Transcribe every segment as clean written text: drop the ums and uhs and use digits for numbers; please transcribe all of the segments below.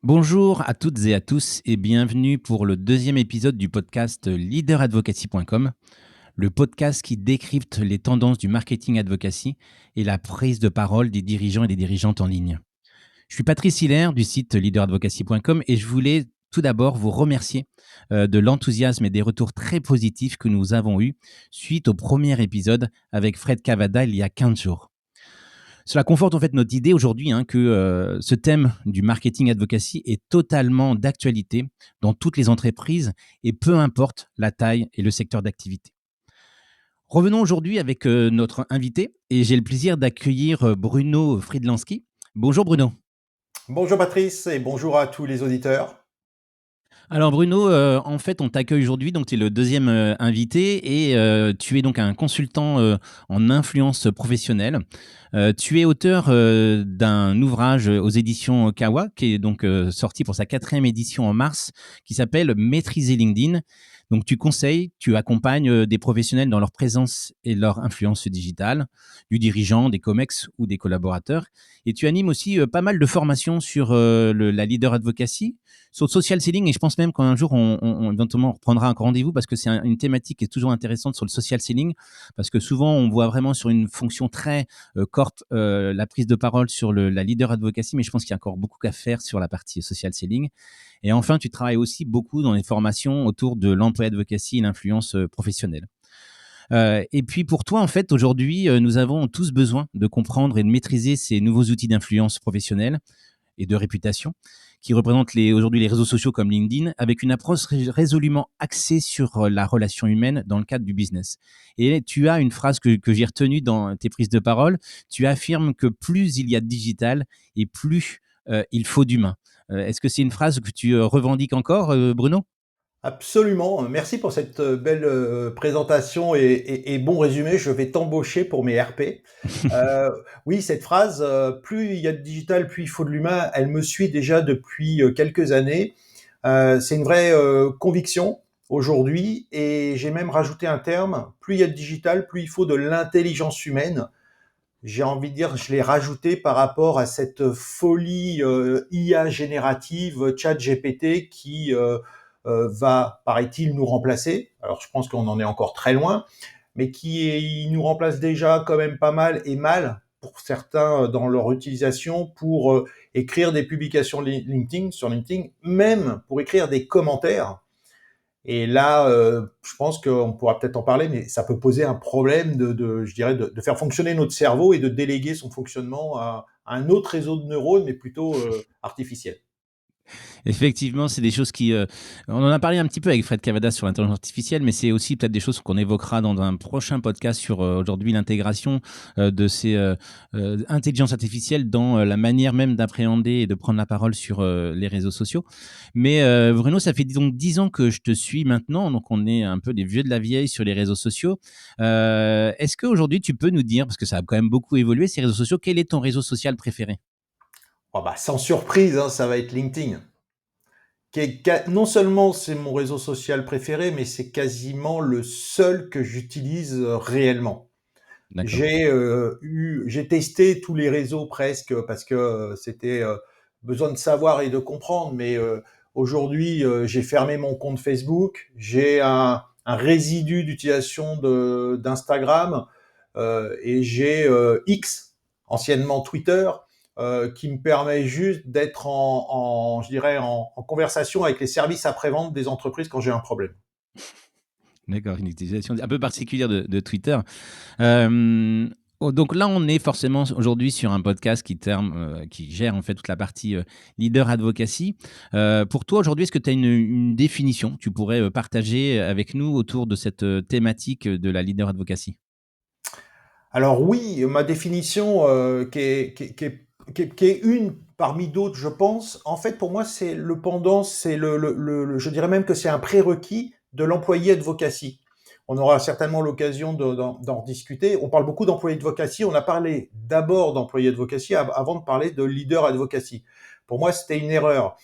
Bonjour à toutes et à tous et bienvenue pour le deuxième épisode du podcast leaderadvocacy.com, le podcast qui décrypte les tendances du marketing advocacy et la prise de parole des dirigeants et des dirigeantes en ligne. Je suis Patrice Hiller du site leaderadvocacy.com et je voulais tout d'abord vous remercier de l'enthousiasme et des retours très positifs que nous avons eus suite au premier épisode avec Fred Cavada il y a 15 jours. Cela conforte en fait notre idée aujourd'hui que ce thème du marketing advocacy est totalement d'actualité dans toutes les entreprises et peu importe la taille et le secteur d'activité. Revenons aujourd'hui avec notre invité et j'ai le plaisir d'accueillir Bruno Friedlanski. Bonjour Bruno. Bonjour Patrice et bonjour à tous les auditeurs. Alors Bruno, en fait, on t'accueille aujourd'hui, donc tu es le deuxième invité et tu es donc un consultant en influence professionnelle. Tu es auteur d'un ouvrage aux éditions Kawa, qui est donc sorti pour sa quatrième édition en mars, qui s'appelle Maîtriser LinkedIn. Donc tu conseilles, tu accompagnes des professionnels dans leur présence et leur influence digitale, du dirigeant, des COMEX ou des collaborateurs. Et tu animes aussi pas mal de formations sur la leader advocacy, sur le social selling, et je pense même qu'un jour, éventuellement, on reprendra un rendez-vous parce que c'est une thématique qui est toujours intéressante sur le social selling, parce que souvent, on voit vraiment sur une fonction très courte la prise de parole sur la leader advocacy, mais je pense qu'il y a encore beaucoup à faire sur la partie social selling. Et enfin, tu travailles aussi beaucoup dans les formations autour de l'employé advocacy et l'influence professionnelle. Et puis pour toi, en fait, aujourd'hui, nous avons tous besoin de comprendre et de maîtriser ces nouveaux outils d'influence professionnelle et de réputation qui représentent aujourd'hui les réseaux sociaux comme LinkedIn, avec une approche résolument axée sur la relation humaine dans le cadre du business. Et tu as une phrase que j'ai retenue dans tes prises de parole. Tu affirmes que plus il y a de digital et plus il faut d'humain. Est-ce que c'est une phrase que tu revendiques encore, Bruno? Absolument, merci pour cette belle présentation et bon résumé. Je vais t'embaucher pour mes RP. Euh, oui, cette phrase, plus il y a de digital, plus il faut de l'humain, elle me suit déjà depuis quelques années. C'est une vraie conviction aujourd'hui et j'ai même rajouté un terme, plus il y a de digital, plus il faut de l'intelligence humaine. J'ai envie de dire, je l'ai rajouté par rapport à cette folie IA générative, chat GPT, qui va, paraît-il, nous remplacer. Alors je pense qu'on en est encore très loin, mais il nous remplace déjà quand même pas mal et mal pour certains dans leur utilisation pour écrire des publications LinkedIn, sur LinkedIn, même pour écrire des commentaires. Et là, je pense qu'on pourra peut-être en parler, mais ça peut poser un problème je dirais, de faire fonctionner notre cerveau et de déléguer son fonctionnement à un autre réseau de neurones, mais plutôt artificiel. Effectivement, c'est des choses qui. On en a parlé un petit peu avec Fred Cavada sur l'intelligence artificielle, mais c'est aussi peut-être des choses qu'on évoquera dans un prochain podcast sur aujourd'hui l'intégration de ces intelligences artificielles dans la manière même d'appréhender et de prendre la parole sur les réseaux sociaux. Mais Bruno, ça fait donc 10 ans que je te suis maintenant, donc on est un peu des vieux de la vieille sur les réseaux sociaux. Est-ce qu'aujourd'hui tu peux nous dire, parce que ça a quand même beaucoup évolué ces réseaux sociaux, quel est ton réseau social préféré? Oh bah, sans surprise, hein, ça va être LinkedIn. Non seulement c'est mon réseau social préféré, mais c'est quasiment le seul que j'utilise réellement. D'accord. J'ai testé tous les réseaux presque parce que c'était besoin de savoir et de comprendre. Mais aujourd'hui, j'ai fermé mon compte Facebook. J'ai un résidu d'utilisation d'Instagram et j'ai X, anciennement Twitter, qui me permet juste d'être je dirais, en conversation avec les services après-vente des entreprises quand j'ai un problème. D'accord, une utilisation un peu particulière de Twitter. Euh, donc là, on est forcément aujourd'hui sur un podcast qui gère en fait toute la partie leader advocacy. Pour toi, aujourd'hui, est-ce que tu as une définition que tu pourrais partager avec nous autour de cette thématique de la leader advocacy? Alors oui, ma définition, qui est une parmi d'autres, je pense. En fait, pour moi, c'est le pendant, c'est je dirais même que c'est un prérequis de l'employé advocacy. On aura certainement l'occasion d'en rediscuter. On parle beaucoup d'employé advocacy. On a parlé d'abord d'employé advocacy avant de parler de leader advocacy. Pour moi, c'était une erreur.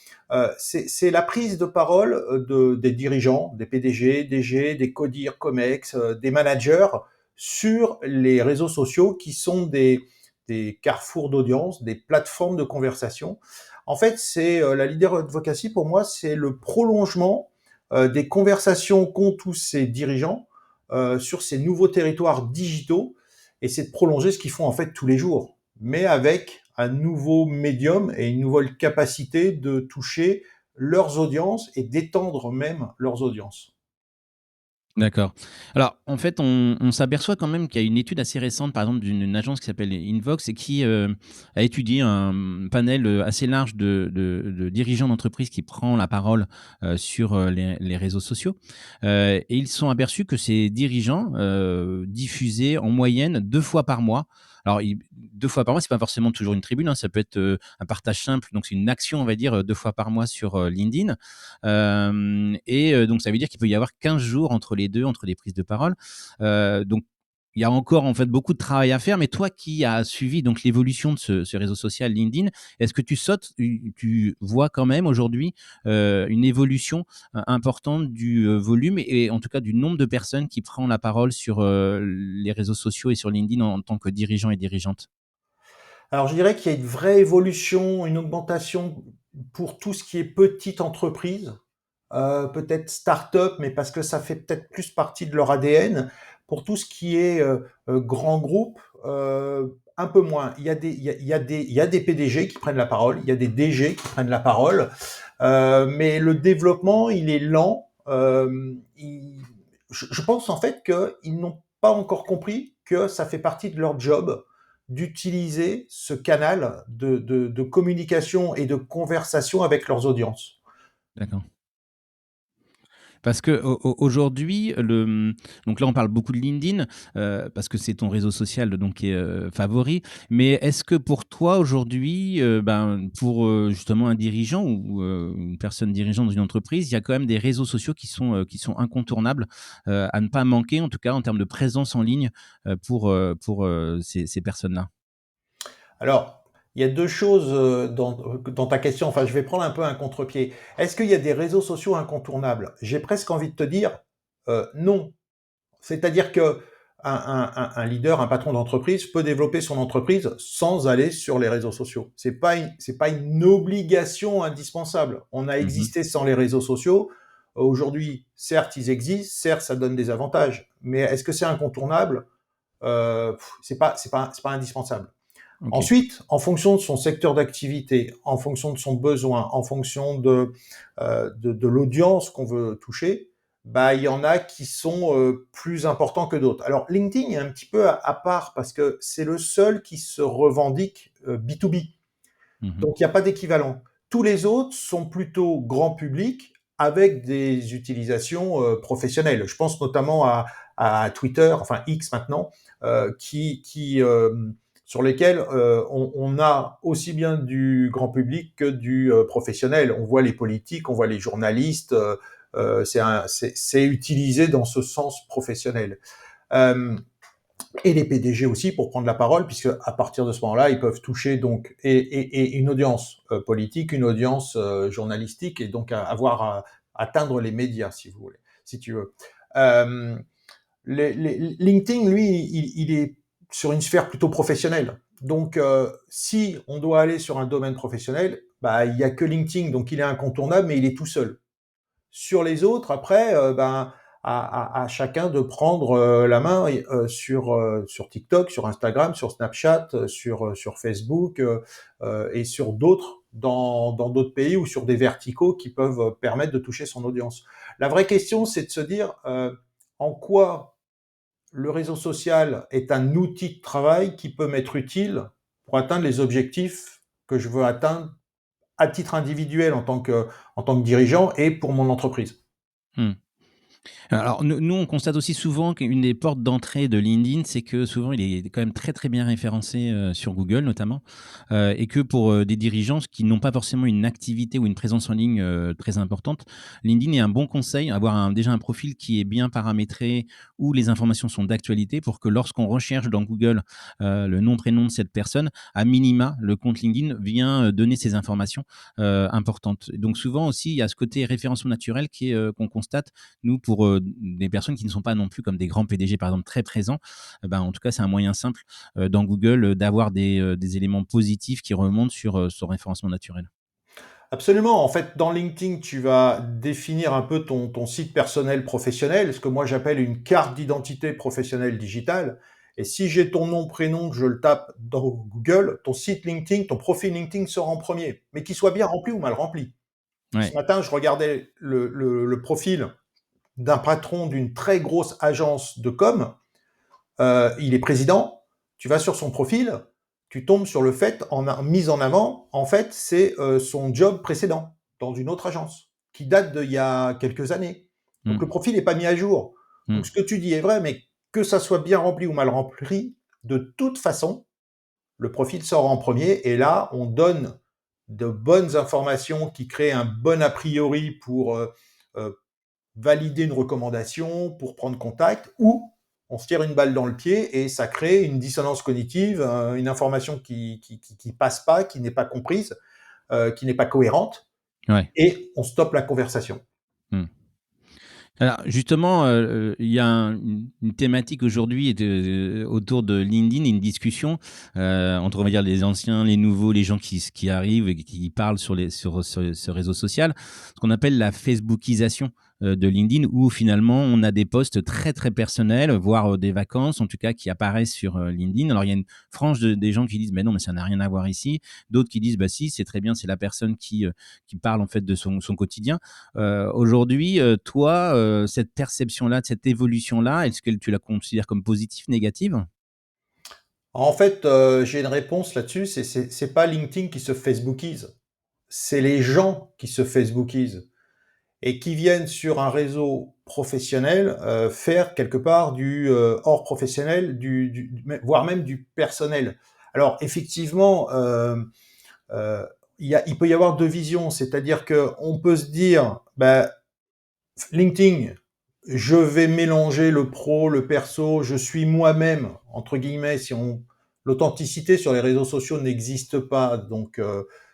C'est la prise de parole des dirigeants, des PDG, DG, des CODIR, COMEX, des managers sur les réseaux sociaux qui sont des carrefours d'audience, des plateformes de conversation. En fait, c'est la leader advocacy pour moi, c'est le prolongement des conversations qu'ont tous ces dirigeants sur ces nouveaux territoires digitaux, et c'est de prolonger ce qu'ils font en fait tous les jours, mais avec un nouveau médium et une nouvelle capacité de toucher leurs audiences et d'étendre même leurs audiences. D'accord. Alors, en fait, on s'aperçoit quand même qu'il y a une étude assez récente, par exemple, d'une agence qui s'appelle Invox et qui a étudié un panel assez large de dirigeants d'entreprises qui prend la parole sur les réseaux sociaux. Et ils se sont aperçus que ces dirigeants diffusaient en moyenne 2 fois par mois. Alors, 2 fois par mois, c'est pas forcément toujours une tribune, hein, ça peut être un partage simple, donc c'est une action, on va dire, 2 fois par mois sur LinkedIn. Donc ça veut dire qu'il peut y avoir 15 jours entre les 2, entre les prises de parole. Donc il y a encore en fait beaucoup de travail à faire, mais toi qui as suivi donc l'évolution de ce réseau social LinkedIn, est-ce que tu vois quand même aujourd'hui une évolution importante du volume et en tout cas du nombre de personnes qui prend la parole sur les réseaux sociaux et sur LinkedIn en tant que dirigeant et dirigeante? Alors je dirais qu'il y a une vraie évolution, une augmentation pour tout ce qui est petite entreprise, peut-être start-up, mais parce que ça fait peut-être plus partie de leur ADN. Pour tout ce qui est grand groupe, un peu moins. Il y a des PDG qui prennent la parole, il y a des DG qui prennent la parole, mais le développement, il est lent. Je pense en fait qu'ils n'ont pas encore compris que ça fait partie de leur job d'utiliser ce canal de communication et de conversation avec leurs audiences. D'accord. Parce que aujourd'hui, donc là, on parle beaucoup de LinkedIn, parce que c'est ton réseau social donc qui est, favori. Mais est-ce que pour toi aujourd'hui, pour, justement un dirigeant ou, une personne dirigeante dans une entreprise, il y a quand même des réseaux sociaux qui sont incontournables, à ne pas manquer, en tout cas en termes de présence en ligne, pour, ces personnes-là? Alors, il y a 2 choses, dans ta question, enfin, je vais prendre un peu un contre-pied. Est-ce qu'il y a des réseaux sociaux incontournables? J'ai presque envie de te dire, non. C'est-à-dire qu'un un leader, un patron d'entreprise peut développer son entreprise sans aller sur les réseaux sociaux. C'est pas une obligation indispensable. On a Mmh. existé sans les réseaux sociaux. Aujourd'hui, certes, ils existent, certes, ça donne des avantages, mais est-ce que c'est incontournable? C'est pas indispensable. OK. Ensuite, en fonction de son secteur d'activité, en fonction de son besoin, en fonction de l'audience qu'on veut toucher, bah, il y en a qui sont plus importants que d'autres. Alors LinkedIn est un petit peu à part parce que c'est le seul qui se revendique B2B. Mmh. Donc il n'y a pas d'équivalent. Tous les autres sont plutôt grand public avec des utilisations professionnelles. Je pense notamment à Twitter, enfin X maintenant, sur lesquels on a aussi bien du grand public que du professionnel. On voit les politiques, on voit les journalistes. C'est utilisé dans ce sens professionnel. Euh, et les PDG aussi pour prendre la parole, puisque à partir de ce moment-là, ils peuvent toucher donc et une audience politique, une audience journalistique, et donc avoir à atteindre les médias, si vous voulez, si tu veux. Euh, LinkedIn, lui, il est sur une sphère plutôt professionnelle. Donc, si on doit aller sur un domaine professionnel, bah, il y a que LinkedIn, donc il est incontournable, mais il est tout seul. Sur les autres, après, à chacun de prendre la main sur TikTok, sur Instagram, sur Snapchat, sur Facebook et sur d'autres dans d'autres pays ou sur des verticaux qui peuvent permettre de toucher son audience. La vraie question, c'est de se dire en quoi le réseau social est un outil de travail qui peut m'être utile pour atteindre les objectifs que je veux atteindre à titre individuel en tant que dirigeant et pour mon entreprise. Mmh. Alors nous, on constate aussi souvent qu'une des portes d'entrée de LinkedIn, c'est que souvent il est quand même très, très bien référencé, sur Google notamment, et que pour, des dirigeants qui n'ont pas forcément une activité ou une présence en ligne, très importante, LinkedIn est un bon conseil, avoir déjà un profil qui est bien paramétré, où les informations sont d'actualité pour que lorsqu'on recherche dans Google, le nom, prénom de cette personne, à minima, le compte LinkedIn vient, donner ces informations, importantes. Donc souvent aussi, il y a ce côté référencement naturel qu'on constate nous, pour des personnes qui ne sont pas non plus comme des grands PDG, par exemple, très présents, en tout cas, c'est un moyen simple dans Google d'avoir des éléments positifs qui remontent sur son référencement naturel. Absolument. En fait, dans LinkedIn, tu vas définir un peu ton site personnel professionnel, ce que moi j'appelle une carte d'identité professionnelle digitale. Et si j'ai ton nom, prénom, que je le tape dans Google, ton site LinkedIn, ton profil LinkedIn sort en premier, mais qu'il soit bien rempli ou mal rempli. Ce Ouais. matin, je regardais le profil d'un patron d'une très grosse agence de com. Il est président. Tu vas sur son profil, tu tombes sur le fait, mise en avant, en fait, c'est son job précédent dans une autre agence qui date d'il y a quelques années. Donc Mm. le profil n'est pas mis à jour. Donc Mm. ce que tu dis est vrai, mais que ça soit bien rempli ou mal rempli, de toute façon, le profil sort en premier et là, on donne de bonnes informations qui créent un bon a priori pour euh, valider une recommandation, pour prendre contact, ou on se tire une balle dans le pied et ça crée une dissonance cognitive, une information qui passe pas, qui n'est pas comprise, qui n'est pas cohérente, Ouais. et on stoppe la conversation. Mm. Alors justement, il y a une thématique aujourd'hui autour de LinkedIn, une discussion entre, on va dire, les anciens, les nouveaux, les gens qui arrivent et qui parlent sur ce réseau social, ce qu'on appelle la Facebookisation de LinkedIn, où finalement on a des posts très très personnels, voire des vacances en tout cas, qui apparaissent sur LinkedIn. Alors il y a une frange des gens qui disent mais non, mais ça n'a rien à voir ici, d'autres qui disent bah si, c'est très bien, c'est la personne qui parle en fait de son quotidien. Aujourd'hui, toi, cette perception-là, cette évolution-là, est-ce que tu la considères comme positive, négative? En fait, j'ai une réponse là-dessus, c'est pas LinkedIn qui se Facebookise, c'est les gens qui se Facebookisent et qui viennent sur un réseau professionnel faire quelque part du hors professionnel, voire même du personnel. Alors effectivement, il peut y avoir deux visions, c'est-à-dire que on peut se dire, bah, LinkedIn, je vais mélanger le pro, le perso, je suis moi-même entre guillemets. Si on L'authenticité sur les réseaux sociaux n'existe pas, donc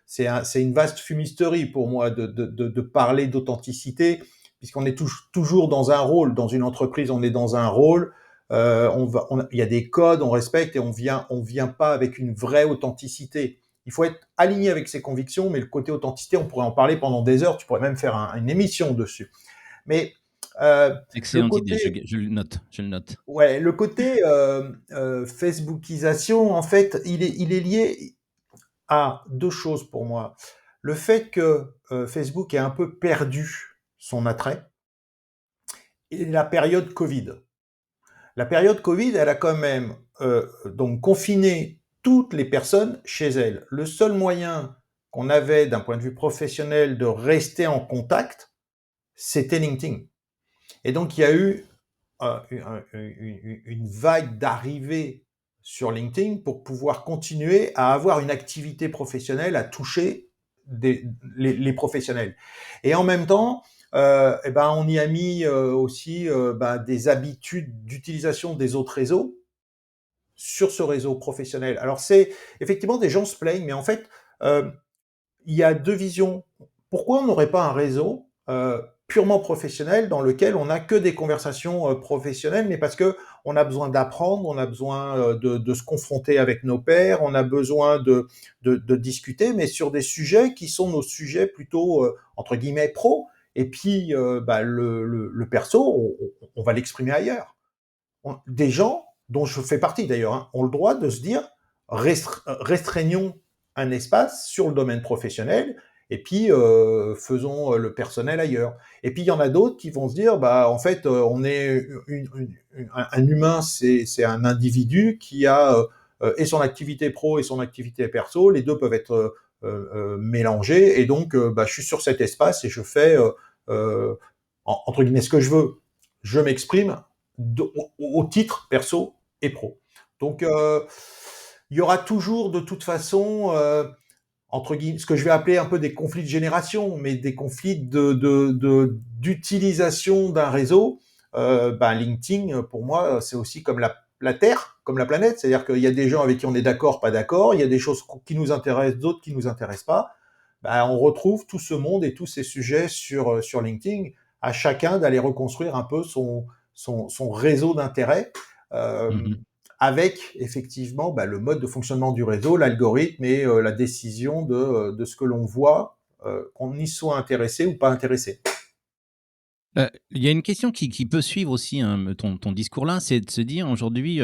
c'est une vaste fumisterie pour moi de parler d'authenticité, puisqu'on est toujours dans un rôle. Dans une entreprise, on est dans un rôle. Il y a des codes, on respecte et on vient pas avec une vraie authenticité. Il faut être aligné avec ses convictions, mais le côté authenticité, on pourrait en parler pendant des heures. Tu pourrais même faire une émission dessus. Mais le Excellente idée, côté, je le note, je le note. ouais, le côté Facebookisation, en fait, il est lié à deux choses pour moi. Le fait que Facebook ait un peu perdu son attrait et la période Covid. La période Covid, elle a quand même donc confiné toutes les personnes chez elles. Le seul moyen qu'on avait d'un point de vue professionnel de rester en contact, c'était LinkedIn. Et donc il y a eu une vague d'arrivée sur LinkedIn pour pouvoir continuer à avoir une activité professionnelle, à toucher les professionnels. Et en même temps, eh ben, on y a mis aussi des habitudes d'utilisation des autres réseaux sur ce réseau professionnel. Alors c'est effectivement, des gens se plaignent, mais en fait, euh, il y a deux visions. Pourquoi on n'aurait pas un réseau purement professionnel dans lequel on n'a que des conversations professionnelles, mais parce que on a besoin d'apprendre, on a besoin de se confronter avec nos pairs, on a besoin de discuter, mais sur des sujets qui sont nos sujets plutôt entre guillemets pro. Et puis le perso, on va l'exprimer ailleurs. Des gens dont je fais partie d'ailleurs ont le droit de se dire restreignons un espace sur le domaine professionnel et puis faisons le personnel ailleurs. Et puis il y en a d'autres qui vont se dire bah en fait on est un humain, c'est un individu qui a et son activité pro et son activité perso, les deux peuvent être mélangés et donc je suis sur cet espace et je fais euh, entre guillemets ce que je veux. Je m'exprime au titre perso et pro. Donc, il y aura toujours de toute façon, entre guillemets, ce que je vais appeler un peu des conflits de génération, mais des conflits d'utilisation d'un réseau. LinkedIn, pour moi, c'est aussi comme la Terre, comme la planète. C'est-à-dire qu'il y a des gens avec qui on est d'accord, pas d'accord. Il y a des choses qui nous intéressent, d'autres qui nous intéressent pas. On retrouve tout ce monde et tous ces sujets sur LinkedIn, à chacun d'aller reconstruire un peu son réseau d'intérêts, euh, Mhm. avec effectivement le mode de fonctionnement du réseau, l'algorithme et la décision de ce que l'on voit qu'on y soit intéressé ou pas intéressé. Il y a une question qui peut suivre aussi, hein, ton discours là, c'est de se dire aujourd'hui,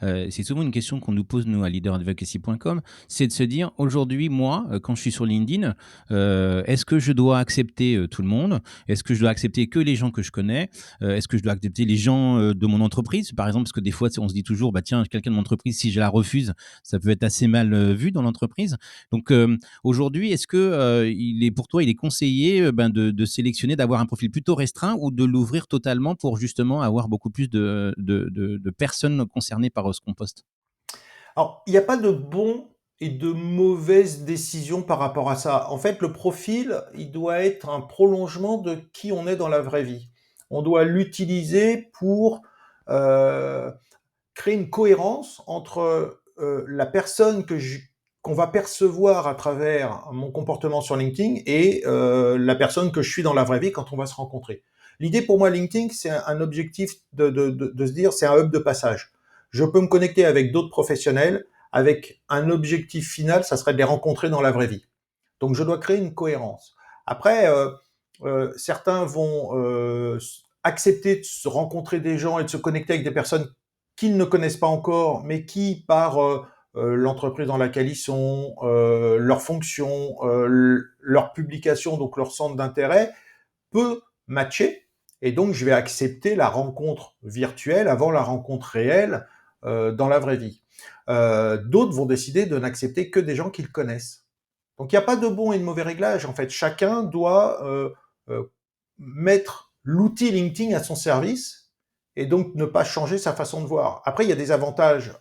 c'est souvent une question qu'on nous pose nous à leaderadvocacy.com, c'est de se dire: «Aujourd'hui, moi, quand je suis sur LinkedIn, est-ce que je dois accepter, tout le monde? Est-ce que je dois accepter que les gens que je connais? Est-ce que je dois accepter les gens, de mon entreprise?» Par exemple, parce que des fois, on se dit toujours: «Bah, tiens, quelqu'un de mon entreprise, si je la refuse, ça peut être assez mal, vu dans l'entreprise». Donc, aujourd'hui, est-ce que il est pour toi, il est conseillé ben, de sélectionner, d'avoir un profil plutôt restreint ou de l'ouvrir totalement pour justement avoir beaucoup plus de personnes concernées par ce qu'on poste? Alors, il n'y a pas de bon et de mauvaise décision par rapport à ça. En fait, le profil, il doit être un prolongement de qui on est dans la vraie vie. On doit l'utiliser pour euh, créer une cohérence entre la personne qu'on va percevoir à travers mon comportement sur LinkedIn et la personne que je suis dans la vraie vie quand on va se rencontrer. L'idée pour moi, LinkedIn, c'est un objectif de se dire, c'est un hub de passage. Je peux me connecter avec d'autres professionnels avec un objectif final, ça serait de les rencontrer dans la vraie vie. Donc je dois créer une cohérence. Après, certains vont accepter de se rencontrer des gens et de se connecter avec des personnes qu'ils ne connaissent pas encore, mais qui, par l'entreprise dans laquelle ils sont, leur fonction, leur publication, donc leur centre d'intérêt, peut matcher. Et donc, je vais accepter la rencontre virtuelle avant la rencontre réelle dans la vraie vie. D'autres vont décider de n'accepter que des gens qu'ils connaissent. Donc il n'y a pas de bon et de mauvais réglage. En fait, chacun doit mettre l'outil LinkedIn à son service et donc ne pas changer sa façon de voir. Après, il y a des avantages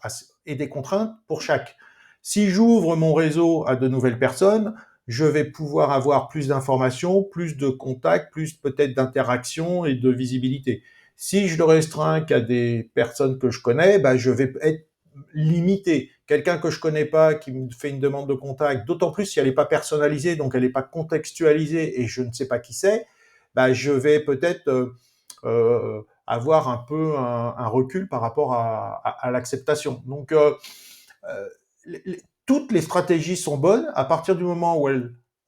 et des contraintes pour chaque. Si j'ouvre mon réseau à de nouvelles personnes, je vais pouvoir avoir plus d'informations, plus de contacts, plus peut-être d'interactions et de visibilité. Si je le restreins qu'à des personnes que je connais, bah, je vais être limité. Quelqu'un que je connais pas qui me fait une demande de contact, d'autant plus si elle n'est pas personnalisée, donc elle n'est pas contextualisée et je ne sais pas qui c'est, bah, je vais peut-être avoir un peu un recul par rapport à l'acceptation. Donc, euh, toutes les stratégies sont bonnes à partir du moment où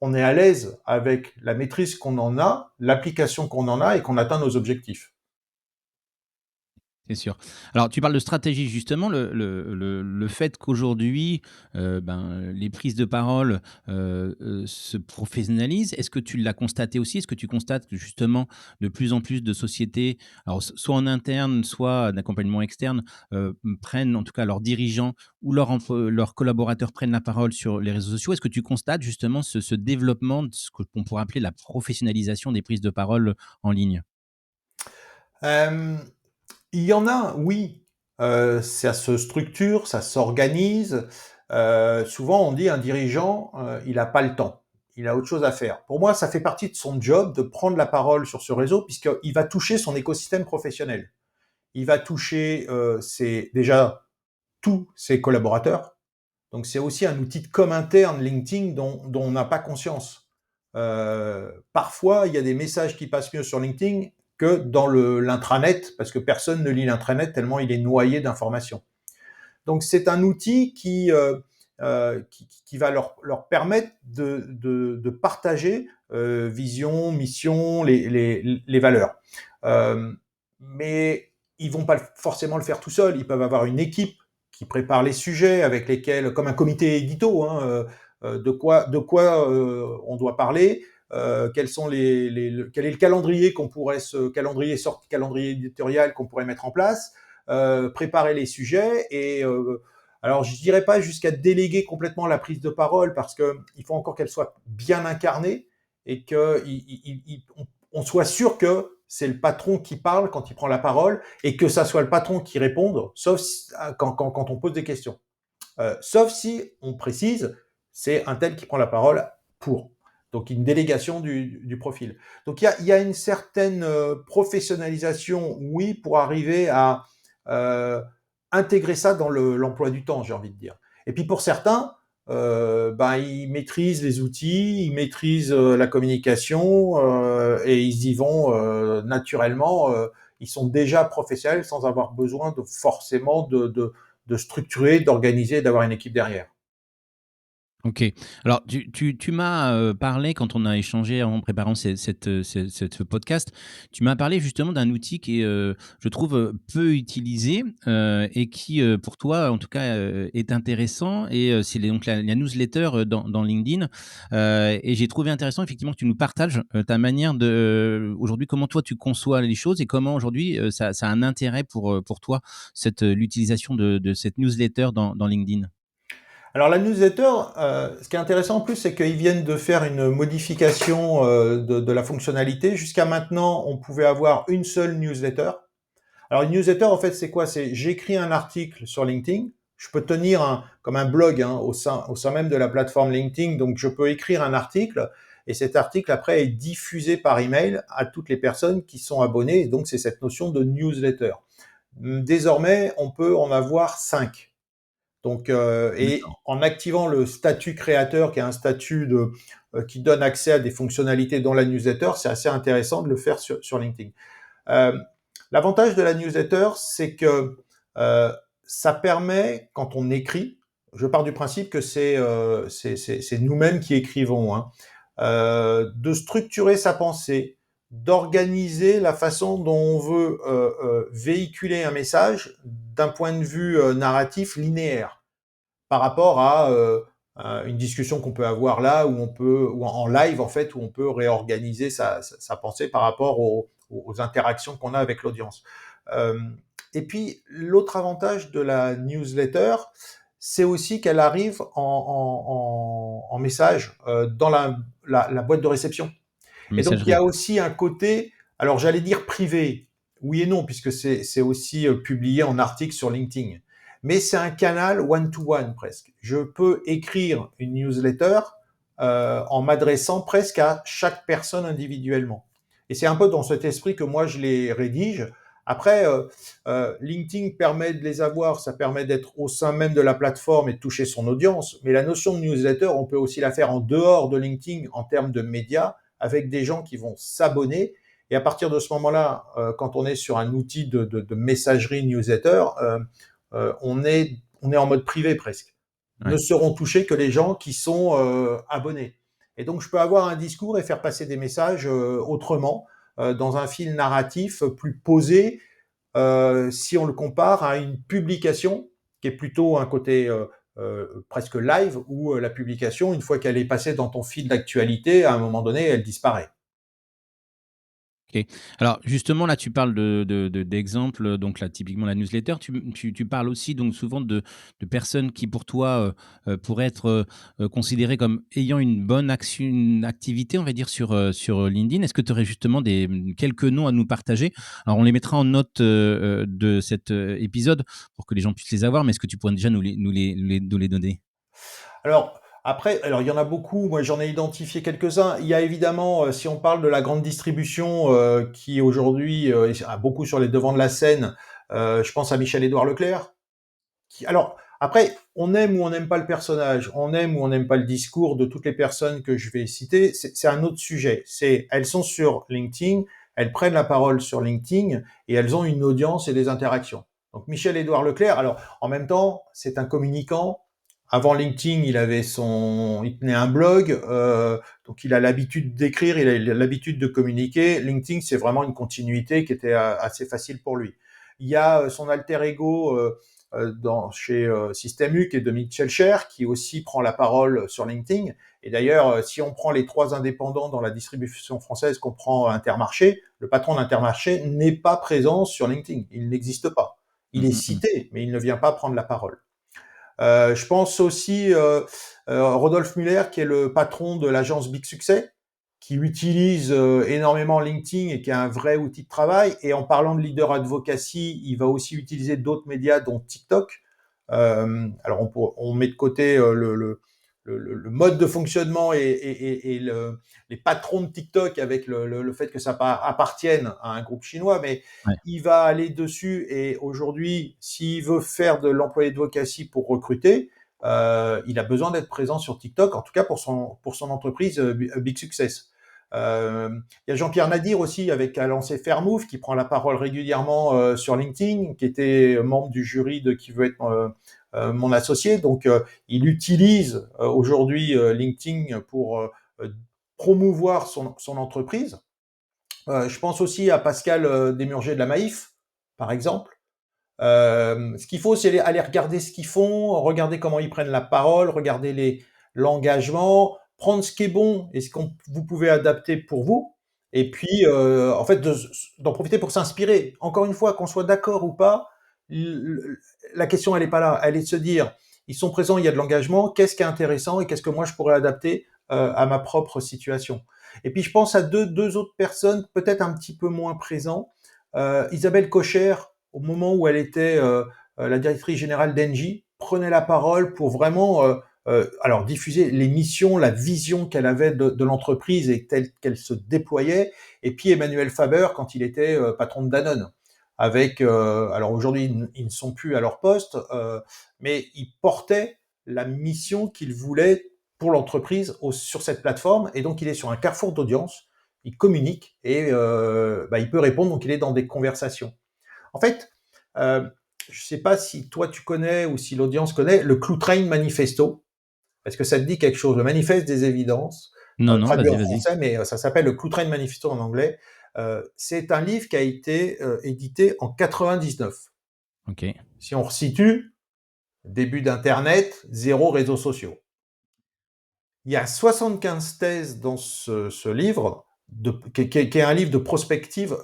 on est à l'aise avec la maîtrise qu'on en a, l'application qu'on en a et qu'on atteint nos objectifs. C'est sûr. Alors, tu parles de stratégie justement, le fait qu'aujourd'hui, ben, les prises de parole, se professionnalisent, est-ce que tu l'as constaté aussi? Est-ce que tu constates que justement de plus en plus de sociétés, alors soit en interne, soit d'accompagnement externe, prennent en tout cas leurs dirigeants ou leurs collaborateurs prennent la parole sur les réseaux sociaux? Est-ce que tu constates justement ce développement de ce qu'on pourrait appeler la professionnalisation des prises de parole en ligne? Euh, Il y en a, oui. Ça se structure, ça s'organise. Souvent, on dit un dirigeant, il n'a pas le temps. Il a autre chose à faire. Pour moi, ça fait partie de son job de prendre la parole sur ce réseau puisqu'il va toucher son écosystème professionnel. Il va toucher déjà tous ses collaborateurs. Donc, c'est aussi un outil de com interne LinkedIn dont on n'a pas conscience. Parfois, il y a des messages qui passent mieux sur LinkedIn que dans l'intranet, parce que personne ne lit l'intranet tellement il est noyé d'informations. Donc c'est un outil qui va leur permettre de partager vision, mission, les valeurs. Mais ils vont pas forcément le faire tout seuls. Ils peuvent avoir une équipe qui prépare les sujets avec lesquels, comme un comité édito, hein, de quoi on doit parler, quels sont quel est le calendrier qu'on pourrait calendrier éditorial qu'on pourrait mettre en place, préparer les sujets et alors je dirais pas jusqu'à déléguer complètement la prise de parole parce que il faut encore qu'elle soit bien incarnée et que on soit sûr que c'est le patron qui parle quand il prend la parole et que ça soit le patron qui réponde, sauf quand on pose des questions. Sauf si on précise, c'est un tel qui prend la parole pour. Donc une délégation du profil. Donc il y a une certaine professionnalisation, oui, pour arriver à euh, intégrer ça dans l'emploi du temps, j'ai envie de dire. Et puis pour certains, ben, ils maîtrisent les outils, ils maîtrisent la communication et ils y vont naturellement. Ils sont déjà professionnels sans avoir besoin forcément de structurer, d'organiser, d'avoir une équipe derrière. OK. Alors tu m'as, parlé quand on a échangé en préparant ce podcast, tu m'as parlé justement d'un outil qui est, je trouve, peu utilisé, et qui, pour toi, en tout cas, est intéressant et c'est donc la newsletter, dans LinkedIn, et j'ai trouvé intéressant effectivement que tu nous partages, ta manière de aujourd'hui comment toi tu conçois les choses et comment aujourd'hui, ça a un intérêt pour toi l'utilisation de cette newsletter dans LinkedIn? Alors la newsletter, ce qui est intéressant en plus, c'est qu'ils viennent de faire une modification de la fonctionnalité. Jusqu'à maintenant, on pouvait avoir une seule newsletter. Alors une newsletter, en fait, c'est quoi? C'est j'écris un article sur LinkedIn. Je peux tenir comme un blog au sein même de la plateforme LinkedIn. Donc je peux écrire un article et cet article après est diffusé par email à toutes les personnes qui sont abonnées. Et donc c'est cette notion de newsletter. Désormais, on peut en avoir 5. Donc, et D'accord. en activant le statut créateur, qui est un statut qui donne accès à des fonctionnalités dans la newsletter, c'est assez intéressant de le faire sur LinkedIn. Euh, L'avantage de la newsletter, c'est que euh, ça permet, quand on écrit, je pars du principe que c'est nous-mêmes qui écrivons, hein, de structurer sa pensée, d'organiser la façon dont on veut véhiculer un message d'un point de vue narratif linéaire par rapport à une discussion qu'on peut avoir là, ou en live en fait, où on peut réorganiser sa pensée par rapport aux interactions qu'on a avec l'audience. Euh, et puis l'autre avantage de la newsletter, c'est aussi qu'elle arrive en message dans la boîte de réception. Et donc il y Messagerie. a aussi un côté, alors j'allais dire privé, oui et non, puisque c'est aussi publié en article sur LinkedIn. Mais c'est un canal one-to-one presque. Je peux écrire une newsletter en m'adressant presque à chaque personne individuellement. Et c'est un peu dans cet esprit que moi je les rédige. Après, LinkedIn permet de les avoir, ça permet d'être au sein même de la plateforme et de toucher son audience. Mais la notion de newsletter, on peut aussi la faire en dehors de LinkedIn en termes de médias, avec des gens qui vont s'abonner. Et à partir de ce moment-là, quand on est sur un outil de messagerie newsletter, on est en mode privé presque. Ne Ouais. seront touchés que les gens qui sont abonnés. Et donc, je peux avoir un discours et faire passer des messages autrement, dans un fil narratif plus posé, si on le compare à une publication qui est plutôt un côté presque live, où la publication, une fois qu'elle est passée dans ton fil d'actualité, à un moment donné, elle disparaît. OK. Alors justement, là, tu parles d'exemples, donc là, typiquement la newsletter. Tu parles aussi donc souvent de personnes qui pour toi, pourraient être, considérées comme ayant une bonne action une activité, on va dire sur LinkedIn. Est-ce que tu aurais justement quelques noms à nous partager? Alors on les mettra en note, de cet, épisode pour que les gens puissent les avoir, mais est-ce que tu pourrais déjà nous les donner? Alors, après, alors il y en a beaucoup, moi j'en ai identifié quelques-uns. Il y a évidemment, si on parle de la grande distribution, qui aujourd'hui a beaucoup sur les devants de la scène, je pense à Michel-Édouard Leclerc. Alors, après, on aime ou on n'aime pas le personnage, on aime ou on n'aime pas le discours de toutes les personnes que je vais citer, c'est un autre sujet. Elles sont sur LinkedIn, elles prennent la parole sur LinkedIn et elles ont une audience et des interactions. Donc Michel-Édouard Leclerc, alors en même temps, c'est un communicant. Avant LinkedIn, il tenait un blog, donc il a l'habitude d'écrire, il a l'habitude de communiquer. LinkedIn, c'est vraiment une continuité qui était assez facile pour lui. Il y a son alter ego chez Système U, qui est de Michel Cher, qui aussi prend la parole sur LinkedIn. Et d'ailleurs, si on prend les 3 indépendants dans la distribution française, qu'on prend Intermarché, le patron d'Intermarché n'est pas présent sur LinkedIn. Il n'existe pas. Il Mmh, est mmh mh. cité, mais il ne vient pas prendre la parole. Je pense aussi Rodolphe Muller, qui est le patron de l'agence Big Success, qui utilise énormément LinkedIn et qui est un vrai outil de travail. Et en parlant de leader advocacy, il va aussi utiliser d'autres médias, dont TikTok. Alors on met de côté le mode de fonctionnement et les patrons de TikTok avec le fait que ça appartienne à un groupe chinois, mais Ouais. il va aller dessus. Et aujourd'hui, s'il veut faire de l'employé advocacy pour recruter, il a besoin d'être présent sur TikTok, en tout cas pour son entreprise Big Success. Il y a Jean-Pierre Nadir aussi, avec a lancé Fairmove, qui prend la parole régulièrement sur LinkedIn, qui était membre du jury de qui veut être mon associé. Donc, il utilise aujourd'hui LinkedIn pour promouvoir son entreprise. Je pense aussi à Pascal Desmurger de la Maïf, par exemple. Ce qu'il faut, c'est aller regarder ce qu'ils font, regarder comment ils prennent la parole, regarder l'engagement, prendre ce qui est bon et ce que vous pouvez adapter pour vous. Et puis, en fait, d'en profiter pour s'inspirer. Encore une fois, qu'on soit d'accord ou pas, la question, elle n'est pas là. Elle est de se dire, ils sont présents, il y a de l'engagement, qu'est-ce qui est intéressant et qu'est-ce que moi, je pourrais adapter à ma propre situation. Et puis, je pense à deux autres personnes, peut-être un petit peu moins présents. Isabelle Cocher, au moment où elle était la directrice générale d'Engie, prenait la parole pour vraiment alors diffuser les missions, la vision qu'elle avait de l'entreprise et telle qu'elle se déployait. Et puis Emmanuel Faber, quand il était patron de Danone, avec alors aujourd'hui ils ne sont plus à leur poste, mais ils portaient la mission qu'ils voulaient pour l'entreprise sur cette plateforme. Et donc il est sur un carrefour d'audience, il communique et il peut répondre. Donc il est dans des conversations. En fait, je ne sais pas si toi tu connais ou si l'audience connaît le Cluetrain Manifesto. Est-ce que ça te dit quelque chose? Le manifeste des évidences, Non, non, traduit vas-y, en vas-y. français, mais ça s'appelle le Cluetrain Manifesto en anglais. C'est un livre qui a été édité en 99. Ok, Si on resitue, début d'Internet, zéro réseaux sociaux. Il y a 75 thèses dans ce livre, qui est un livre de prospective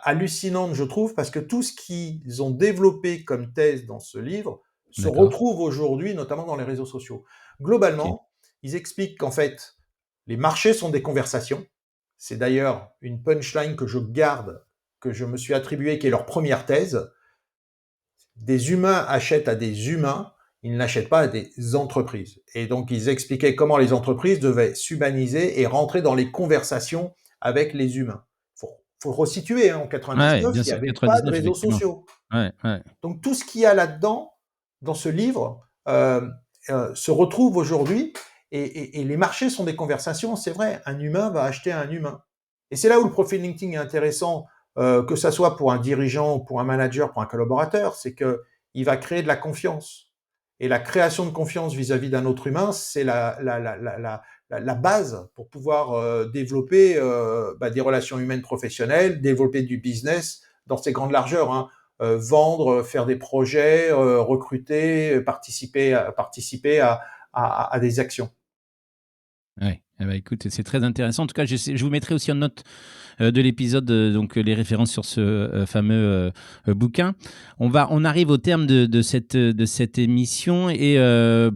hallucinante, je trouve, parce que tout ce qu'ils ont développé comme thèse dans ce livre se d'accord. retrouve aujourd'hui, notamment dans les réseaux sociaux. Ok, Globalement, ils expliquent qu'en fait, les marchés sont des conversations. C'est d'ailleurs une punchline que je garde, que je me suis attribuée, qui est leur première thèse. Des humains achètent à des humains, ils n'achètent pas à des entreprises. Et donc, ils expliquaient comment les entreprises devaient s'humaniser et rentrer dans les conversations avec les humains. Faut resituer, hein, en ouais, 99, bien il n'y sûr, avait pas de 99, réseaux effectivement. sociaux. Ouais, ouais. Donc, tout ce qu'il y a là-dedans, dans ce livre, se retrouve aujourd'hui. Et les marchés sont des conversations, c'est vrai. Un humain va acheter à un humain. Et c'est là où le profil LinkedIn est intéressant, que ça soit pour un dirigeant, pour un manager, pour un collaborateur, c'est que il va créer de la confiance. Et la création de confiance vis-à-vis d'un autre humain, c'est la base pour pouvoir développer des relations humaines professionnelles, développer du business dans ses grandes largeurs, hein. Vendre, faire des projets, recruter, participer à des actions. Ouais. Eh ben, écoute, c'est très intéressant. En tout cas, je vous mettrai aussi en note de l'épisode donc les références sur ce fameux bouquin. On arrive au terme de cette émission et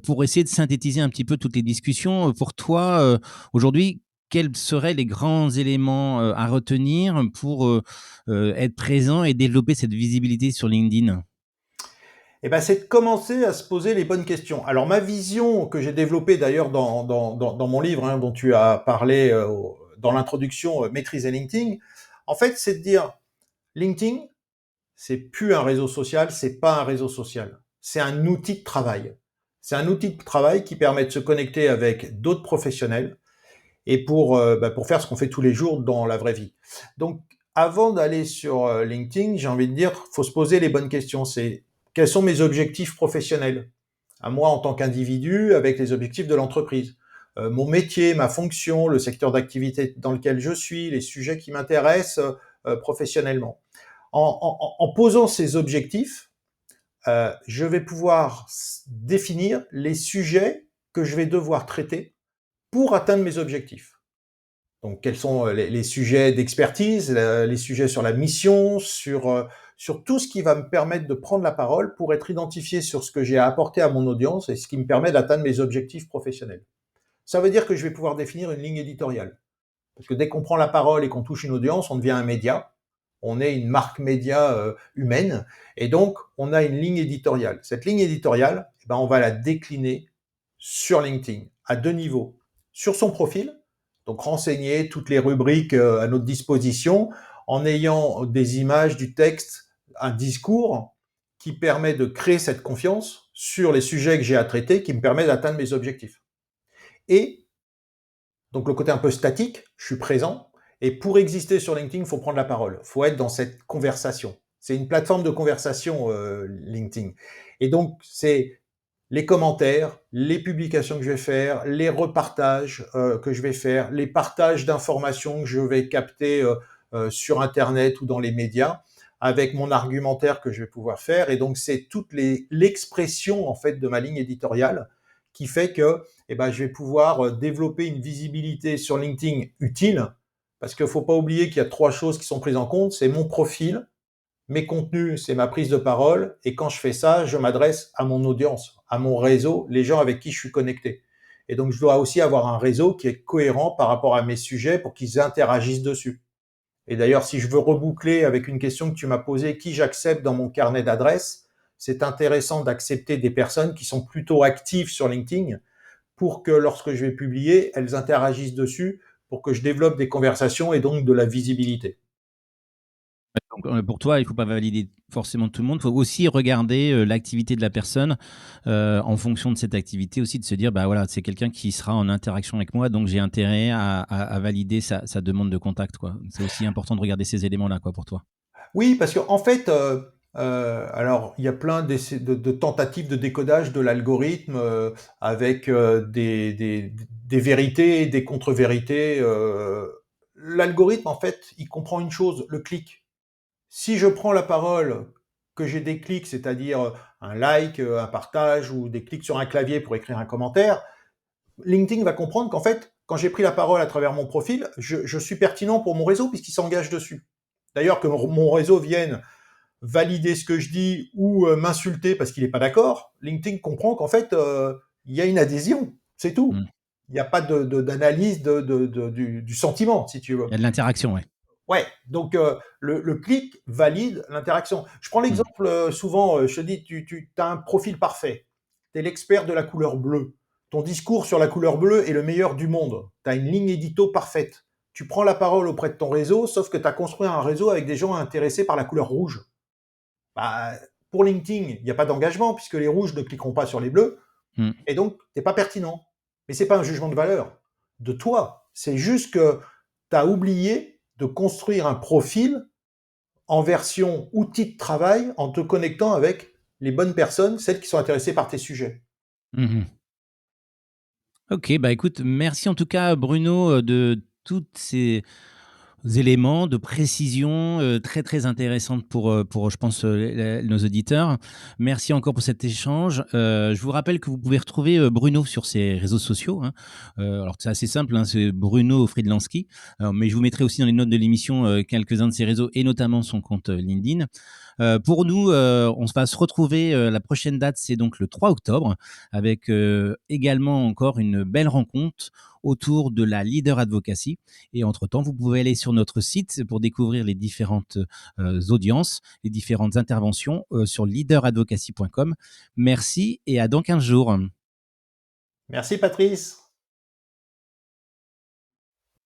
pour essayer de synthétiser un petit peu toutes les discussions, pour toi, aujourd'hui, quels seraient les grands éléments à retenir pour être présent et développer cette visibilité sur LinkedIn? Et ben, c'est de commencer à se poser les bonnes questions. Alors ma vision que j'ai développée d'ailleurs dans mon livre, hein, dont tu as parlé dans l'introduction, Maîtriser LinkedIn, en fait, c'est de dire LinkedIn, c'est plus un réseau social, c'est pas un réseau social. C'est un outil de travail. C'est un outil de travail qui permet de se connecter avec d'autres professionnels et pour faire ce qu'on fait tous les jours dans la vraie vie. Donc, avant d'aller sur LinkedIn, j'ai envie de dire, faut se poser les bonnes questions. C'est quels sont mes objectifs professionnels à moi en tant qu'individu avec les objectifs de l'entreprise. Mon métier, ma fonction, le secteur d'activité dans lequel je suis, les sujets qui m'intéressent professionnellement. En posant ces objectifs, je vais pouvoir définir les sujets que je vais devoir traiter pour atteindre mes objectifs. Donc, quels sont les sujets d'expertise, les sujets sur la mission, sur tout ce qui va me permettre de prendre la parole pour être identifié sur ce que j'ai à apporter à mon audience et ce qui me permet d'atteindre mes objectifs professionnels. Ça veut dire que je vais pouvoir définir une ligne éditoriale. Parce que dès qu'on prend la parole et qu'on touche une audience, on devient un média. On est une marque média humaine. Et donc, on a une ligne éditoriale. Cette ligne éditoriale, on va la décliner sur LinkedIn à deux niveaux. Sur son profil, donc renseigner toutes les rubriques à notre disposition en ayant des images, du texte, un discours qui permet de créer cette confiance sur les sujets que j'ai à traiter, qui me permet d'atteindre mes objectifs. Et donc le côté un peu statique, je suis présent. Et pour exister sur LinkedIn, il faut prendre la parole. Il faut être dans cette conversation. C'est une plateforme de conversation, LinkedIn. Et donc, c'est les commentaires, les publications que je vais faire, les repartages que je vais faire, les partages d'informations que je vais capter sur Internet ou dans les médias, avec mon argumentaire que je vais pouvoir faire. Et donc, c'est toute l'expression en fait de ma ligne éditoriale qui fait que je vais pouvoir développer une visibilité sur LinkedIn utile, parce qu'il ne faut pas oublier qu'il y a trois choses qui sont prises en compte. C'est mon profil, mes contenus, c'est ma prise de parole. Et quand je fais ça, je m'adresse à mon audience, à mon réseau, les gens avec qui je suis connecté. Et donc, je dois aussi avoir un réseau qui est cohérent par rapport à mes sujets pour qu'ils interagissent dessus. Et d'ailleurs, si je veux reboucler avec une question que tu m'as posée, qui j'accepte dans mon carnet d'adresses, c'est intéressant d'accepter des personnes qui sont plutôt actives sur LinkedIn pour que lorsque je vais publier, elles interagissent dessus pour que je développe des conversations et donc de la visibilité. Donc, pour toi, il ne faut pas valider forcément tout le monde. Il faut aussi regarder l'activité de la personne en fonction de cette activité aussi, de se dire, bah voilà, c'est quelqu'un qui sera en interaction avec moi, donc j'ai intérêt à valider sa demande de contact, quoi. C'est aussi important de regarder ces éléments-là, quoi, pour toi. Oui, parce qu'en fait, alors il y a plein de tentatives de décodage de l'algorithme avec des vérités et des contre-vérités. L'algorithme, en fait, il comprend une chose, le clic. Si je prends la parole, que j'ai des clics, c'est-à-dire un like, un partage ou des clics sur un clavier pour écrire un commentaire, LinkedIn va comprendre qu'en fait, quand j'ai pris la parole à travers mon profil, je suis pertinent pour mon réseau puisqu'il s'engage dessus. D'ailleurs, que mon réseau vienne valider ce que je dis ou m'insulter parce qu'il n'est pas d'accord, LinkedIn comprend qu'en fait, il y a une adhésion, c'est tout. Mm. Il n'y a pas d'analyse du sentiment, si tu Il y veux. a de l'interaction, ouais. Ouais, donc le clic valide l'interaction. Je prends Mm. l'exemple souvent, je te dis, tu as un profil parfait. Tu es l'expert de la couleur bleue. Ton discours sur la couleur bleue est le meilleur du monde. Tu as une ligne édito parfaite. Tu prends la parole auprès de ton réseau, sauf que tu as construit un réseau avec des gens intéressés par la couleur rouge. Bah, pour LinkedIn, il n'y a pas d'engagement puisque les rouges ne cliqueront pas sur les bleus Mm. et donc tu n'es pas pertinent. Mais ce n'est pas un jugement de valeur de toi. C'est juste que tu as oublié de construire un profil en version outil de travail en te connectant avec les bonnes personnes, celles qui sont intéressées par tes sujets. Mhm. Ok, bah écoute, merci en tout cas Bruno de toutes ces éléments de précision très très intéressantes pour je pense, nos auditeurs. Merci encore pour cet échange. Je vous rappelle que vous pouvez retrouver Bruno sur ses réseaux sociaux, hein. Alors c'est assez simple, hein, c'est Bruno Friedlanski. Alors, mais je vous mettrai aussi dans les notes de l'émission quelques-uns de ses réseaux et notamment son compte LinkedIn. Pour nous, on va se retrouver, la prochaine date, c'est donc le 3 octobre, avec également encore une belle rencontre autour de la leader advocacy. Et entre-temps, vous pouvez aller sur notre site pour découvrir les différentes audiences, les différentes interventions sur leaderadvocacy.com. Merci et à dans 15 jours. Merci Patrice.